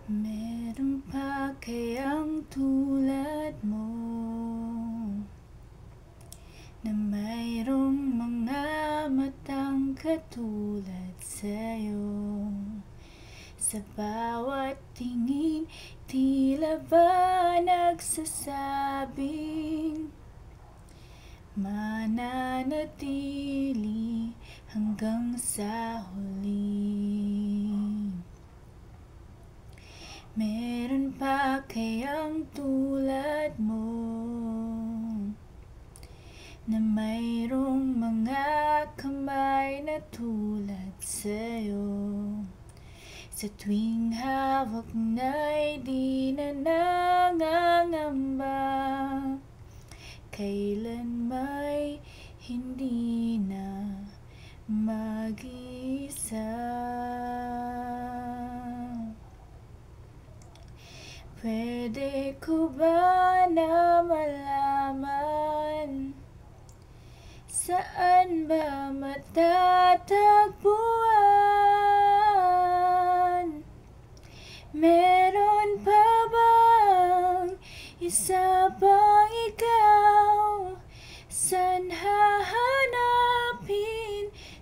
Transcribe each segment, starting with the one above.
Meron pa kayang tulad mo na mayroong mga matang katulad sa'yo? Sa bawat tingin, tila ba nagsasabing mananatili hanggang sa huli. Meron pa kayang tulad mo na mayroong mga kamay na tulad sa'yo? Sa tuwing hawak na'y di na nangangamba, kailan may hindi na mag-isa. Pwede ko ba na malaman saan ba matatagpuan? Meron pa bang isa pang ikaw? Saan hahanapin?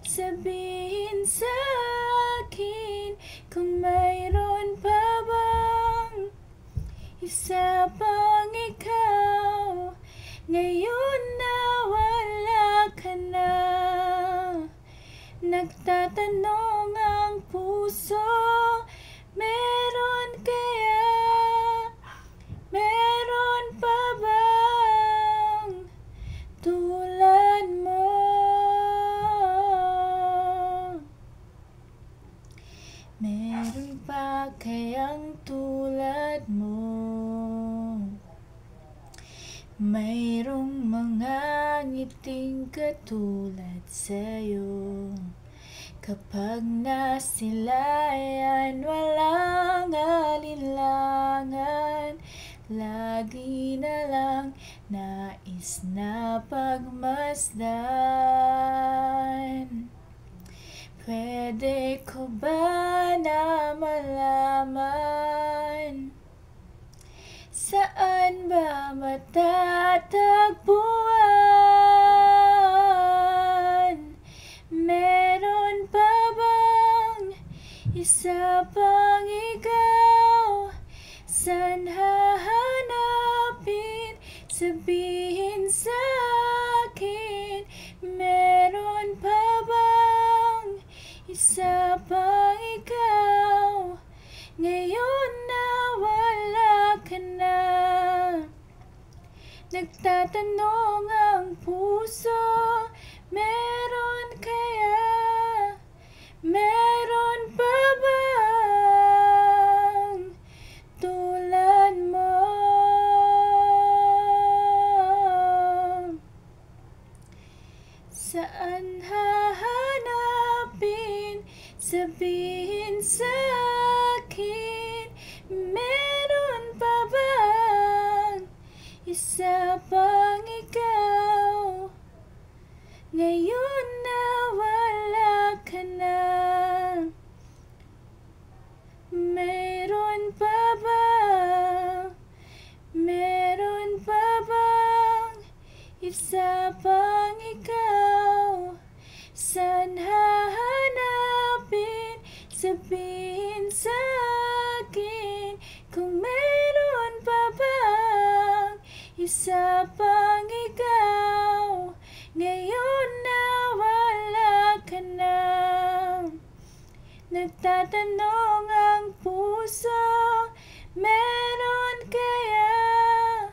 Sabihin sa'kin kung mayroon pa bang isa pang ikaw. Ngayon na wala ka na, nagtatanong ang puso, meron kaya? Meron pa bang tulad mo? Meron pa kayang tulad mo? Mayroong mga ngiting katulad sa'yo. Kapag nasilayan, walang alinlangan, lagi na lang nais na pagmasdan. Pwede ko ba na malaman saan ba matatagpuan? Meron pa bang isa pang ikaw? Saan hahanapin? Sabihin sa'kin, meron pa bang isa pang ikaw? Ngayon na wala ka na, nagtatanong ang puso, meron kaya? Meron pa bang tulad mo? Saan hahanapin? Sabihin sa'kin, meron pa bang isa pang ikaw? Ngayon na wala ka na, meron pa bang? Meron pa bang isa pang ikaw? Saan hahanapin? Sabihin sa'kin kung meron pa bang isa pang ikaw? Ngayon na wala ka na, nagtatanong ang puso, meron kaya?